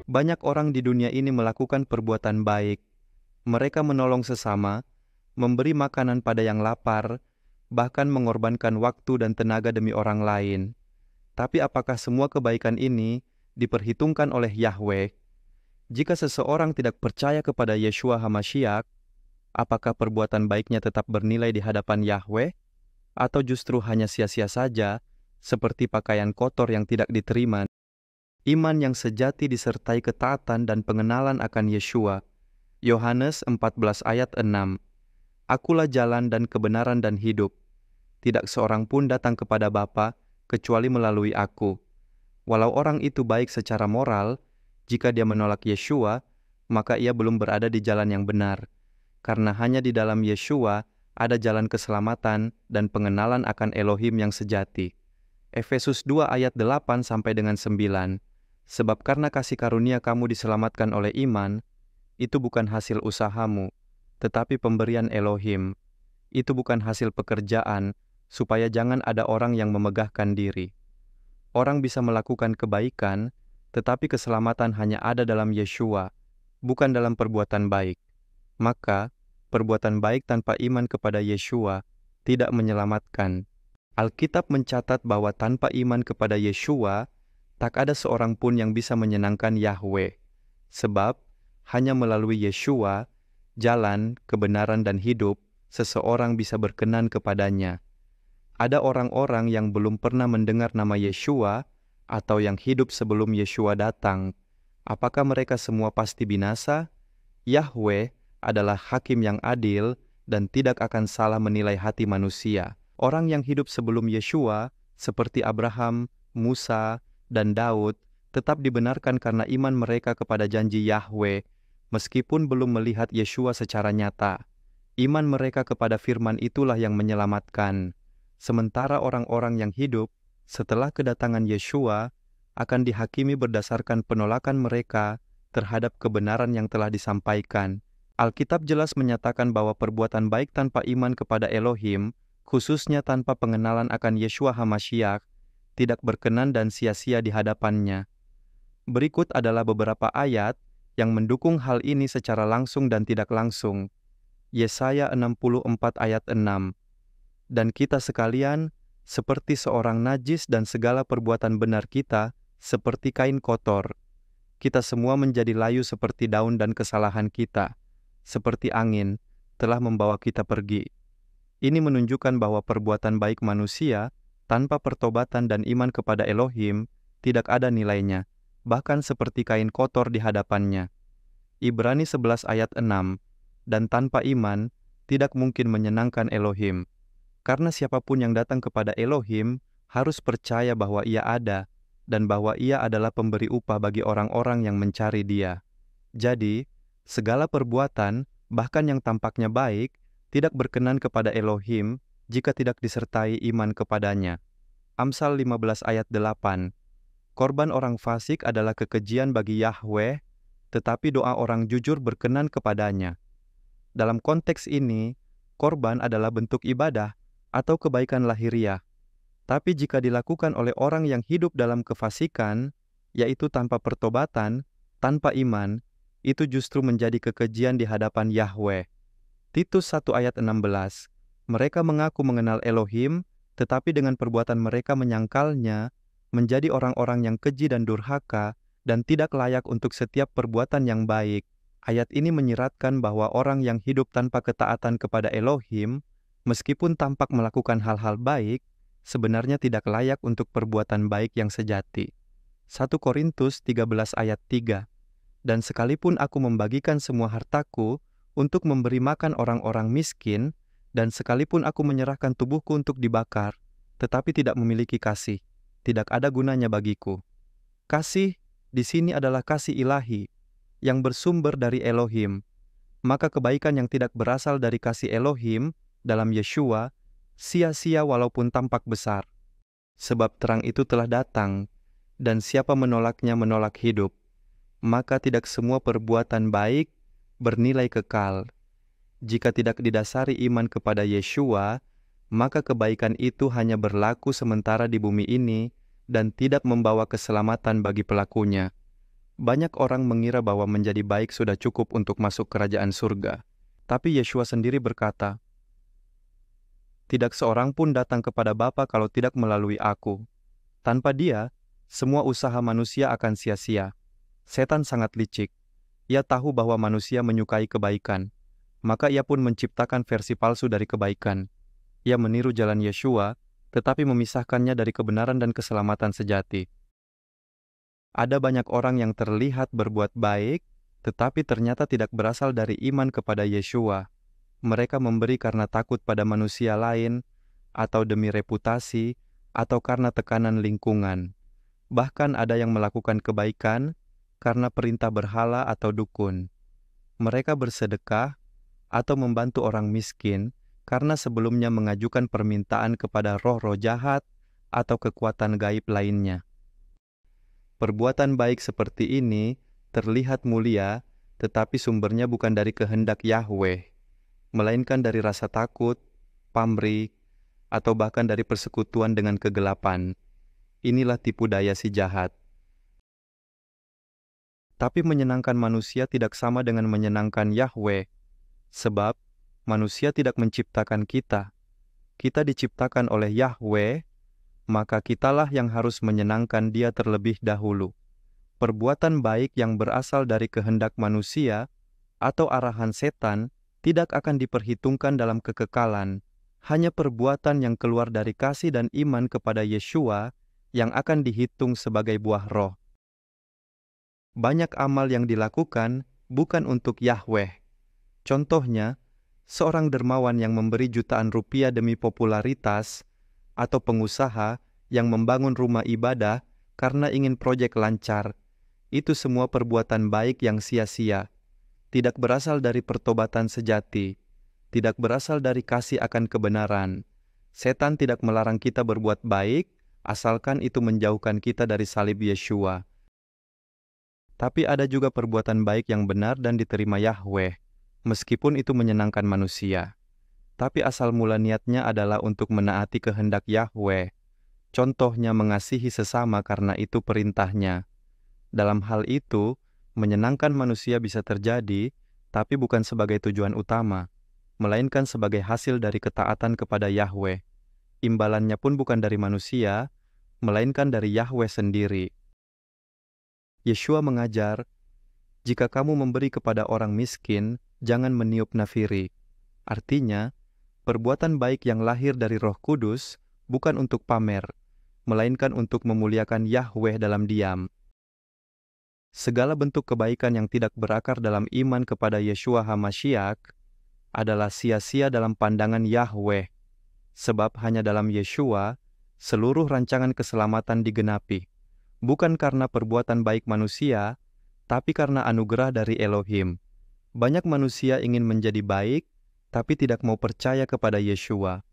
Banyak orang di dunia ini melakukan perbuatan baik. Mereka menolong sesama, memberi makanan pada yang lapar, bahkan mengorbankan waktu dan tenaga demi orang lain. Tapi apakah semua kebaikan ini diperhitungkan oleh Yahweh? Jika seseorang tidak percaya kepada Yeshua HaMasyiach, apakah perbuatan baiknya tetap bernilai di hadapan Yahweh? Atau justru hanya sia-sia saja, seperti pakaian kotor yang tidak diterima? Iman yang sejati disertai ketaatan dan pengenalan akan Yeshua. Yohanes 14 ayat 6. Akulah jalan dan kebenaran dan hidup. Tidak seorang pun datang kepada Bapa kecuali melalui aku. Walau orang itu baik secara moral, jika dia menolak Yeshua, maka ia belum berada di jalan yang benar. Karena hanya di dalam Yeshua ada jalan keselamatan dan pengenalan akan Elohim yang sejati. Efesus 2 ayat 8 sampai dengan 9. Sebab karena kasih karunia kamu diselamatkan oleh iman, itu bukan hasil usahamu, tetapi pemberian Elohim. Itu bukan hasil pekerjaan, supaya jangan ada orang yang memegahkan diri. Orang bisa melakukan kebaikan, tetapi keselamatan hanya ada dalam Yeshua, bukan dalam perbuatan baik. Maka, perbuatan baik tanpa iman kepada Yeshua tidak menyelamatkan. Alkitab mencatat bahwa tanpa iman kepada Yeshua, tak ada seorang pun yang bisa menyenangkan Yahweh. Sebab, hanya melalui Yeshua, jalan, kebenaran dan hidup, seseorang bisa berkenan kepadanya. Ada orang-orang yang belum pernah mendengar nama Yeshua, atau yang hidup sebelum Yeshua datang. Apakah mereka semua pasti binasa? Yahweh adalah hakim yang adil dan tidak akan salah menilai hati manusia. Orang yang hidup sebelum Yeshua, seperti Abraham, Musa, dan Daud, tetap dibenarkan karena iman mereka kepada janji Yahweh, meskipun belum melihat Yeshua secara nyata. Iman mereka kepada firman itulah yang menyelamatkan. Sementara orang-orang yang hidup setelah kedatangan Yeshua akan dihakimi berdasarkan penolakan mereka terhadap kebenaran yang telah disampaikan. Alkitab jelas menyatakan bahwa perbuatan baik tanpa iman kepada Elohim, khususnya tanpa pengenalan akan Yeshua HaMasyiach, tidak berkenan dan sia-sia di hadapannya. Berikut adalah beberapa ayat yang mendukung hal ini secara langsung dan tidak langsung. Yesaya 64 ayat 6. Dan kita sekalian, seperti seorang najis dan segala perbuatan benar kita, seperti kain kotor. Kita semua menjadi layu seperti daun dan kesalahan kita, seperti angin, telah membawa kita pergi. Ini menunjukkan bahwa perbuatan baik manusia, tanpa pertobatan dan iman kepada Elohim, tidak ada nilainya, bahkan seperti kain kotor di hadapannya. Ibrani 11 ayat 6. Dan tanpa iman, tidak mungkin menyenangkan Elohim. Karena siapapun yang datang kepada Elohim, harus percaya bahwa Ia ada, dan bahwa Ia adalah pemberi upah bagi orang-orang yang mencari Dia. Jadi, segala perbuatan, bahkan yang tampaknya baik, tidak berkenan kepada Elohim jika tidak disertai iman kepadanya. Amsal 15 ayat 8. Korban orang fasik adalah kekejian bagi Yahweh, tetapi doa orang jujur berkenan kepadanya. Dalam konteks ini, korban adalah bentuk ibadah atau kebaikan lahiriah. Tapi jika dilakukan oleh orang yang hidup dalam kefasikan, yaitu tanpa pertobatan, tanpa iman, itu justru menjadi kekejian di hadapan Yahweh. Titus 1 ayat 16. Mereka mengaku mengenal Elohim, tetapi dengan perbuatan mereka menyangkalnya, menjadi orang-orang yang keji dan durhaka, dan tidak layak untuk setiap perbuatan yang baik. Ayat ini menyiratkan bahwa orang yang hidup tanpa ketaatan kepada Elohim, meskipun tampak melakukan hal-hal baik, sebenarnya tidak layak untuk perbuatan baik yang sejati. 1 Korintus 13 ayat 3. Dan sekalipun aku membagikan semua hartaku untuk memberi makan orang-orang miskin, dan sekalipun aku menyerahkan tubuhku untuk dibakar, tetapi tidak memiliki kasih, tidak ada gunanya bagiku. Kasih di sini adalah kasih ilahi, yang bersumber dari Elohim. Maka kebaikan yang tidak berasal dari kasih Elohim dalam Yeshua, sia-sia walaupun tampak besar. Sebab terang itu telah datang, dan siapa menolaknya menolak hidup. Maka tidak semua perbuatan baik bernilai kekal. Jika tidak didasari iman kepada Yeshua, maka kebaikan itu hanya berlaku sementara di bumi ini dan tidak membawa keselamatan bagi pelakunya. Banyak orang mengira bahwa menjadi baik sudah cukup untuk masuk kerajaan surga. Tapi Yeshua sendiri berkata, "Tidak seorang pun datang kepada Bapa kalau tidak melalui Aku. Tanpa Dia, semua usaha manusia akan sia-sia." Setan sangat licik. Ia tahu bahwa manusia menyukai kebaikan, maka ia pun menciptakan versi palsu dari kebaikan. Ia meniru jalan Yeshua, tetapi memisahkannya dari kebenaran dan keselamatan sejati. Ada banyak orang yang terlihat berbuat baik, tetapi ternyata tidak berasal dari iman kepada Yeshua. Mereka memberi karena takut pada manusia lain, atau demi reputasi, atau karena tekanan lingkungan. Bahkan ada yang melakukan kebaikan karena perintah berhala atau dukun. Mereka bersedekah atau membantu orang miskin karena sebelumnya mengajukan permintaan kepada roh-roh jahat atau kekuatan gaib lainnya. Perbuatan baik seperti ini terlihat mulia, tetapi sumbernya bukan dari kehendak Yahweh, melainkan dari rasa takut, pamrih, atau bahkan dari persekutuan dengan kegelapan. Inilah tipu daya si jahat. Tapi menyenangkan manusia tidak sama dengan menyenangkan Yahweh, sebab manusia tidak menciptakan kita. Kita diciptakan oleh Yahweh, maka kitalah yang harus menyenangkan Dia terlebih dahulu. Perbuatan baik yang berasal dari kehendak manusia atau arahan setan tidak akan diperhitungkan dalam kekekalan. Hanya perbuatan yang keluar dari kasih dan iman kepada Yeshua yang akan dihitung sebagai buah roh. Banyak amal yang dilakukan bukan untuk Yahweh. Contohnya, seorang dermawan yang memberi jutaan rupiah demi popularitas, atau pengusaha yang membangun rumah ibadah karena ingin proyek lancar. Itu semua perbuatan baik yang sia-sia, tidak berasal dari pertobatan sejati, tidak berasal dari kasih akan kebenaran. Setan tidak melarang kita berbuat baik, asalkan itu menjauhkan kita dari salib Yeshua. Tapi ada juga perbuatan baik yang benar dan diterima Yahweh, meskipun itu menyenangkan manusia. Tapi asal mula niatnya adalah untuk menaati kehendak Yahweh. Contohnya mengasihi sesama karena itu perintahnya. Dalam hal itu, menyenangkan manusia bisa terjadi, tapi bukan sebagai tujuan utama, melainkan sebagai hasil dari ketaatan kepada Yahweh. Imbalannya pun bukan dari manusia, melainkan dari Yahweh sendiri. Yeshua mengajar, "Jika kamu memberi kepada orang miskin, jangan meniup nafiri." Artinya, perbuatan baik yang lahir dari Roh Kudus bukan untuk pamer, melainkan untuk memuliakan Yahweh dalam diam. Segala bentuk kebaikan yang tidak berakar dalam iman kepada Yeshua HaMashiach adalah sia-sia dalam pandangan Yahweh, sebab hanya dalam Yeshua seluruh rancangan keselamatan digenapi, bukan karena perbuatan baik manusia, tapi karena anugerah dari Elohim. Banyak manusia ingin menjadi baik, tapi tidak mau percaya kepada Yeshua.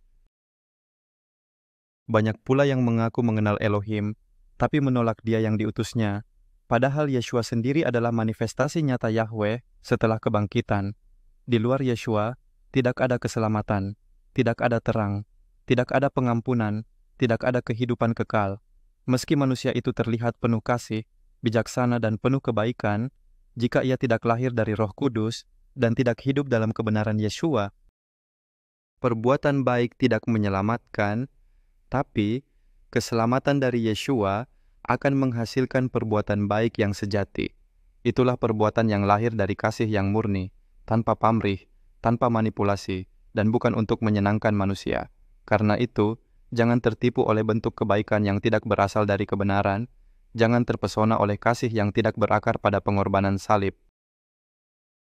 Banyak pula yang mengaku mengenal Elohim, tapi menolak Dia yang diutusnya. Padahal Yeshua sendiri adalah manifestasi nyata Yahweh setelah kebangkitan. Di luar Yeshua, tidak ada keselamatan, tidak ada terang, tidak ada pengampunan, tidak ada kehidupan kekal. Meski manusia itu terlihat penuh kasih, bijaksana dan penuh kebaikan, jika ia tidak lahir dari Roh Kudus dan tidak hidup dalam kebenaran Yeshua, perbuatan baik tidak menyelamatkan, tapi keselamatan dari Yeshua akan menghasilkan perbuatan baik yang sejati. Itulah perbuatan yang lahir dari kasih yang murni, tanpa pamrih, tanpa manipulasi, dan bukan untuk menyenangkan manusia. Karena itu, jangan tertipu oleh bentuk kebaikan yang tidak berasal dari kebenaran, jangan terpesona oleh kasih yang tidak berakar pada pengorbanan salib.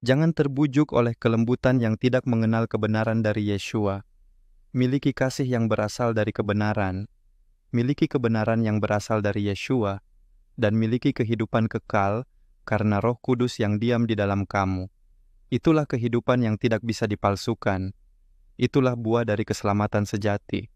Jangan terbujuk oleh kelembutan yang tidak mengenal kebenaran dari Yeshua. Miliki kasih yang berasal dari kebenaran, miliki kebenaran yang berasal dari Yeshua, dan miliki kehidupan kekal karena Roh Kudus yang diam di dalam kamu. Itulah kehidupan yang tidak bisa dipalsukan. Itulah buah dari keselamatan sejati.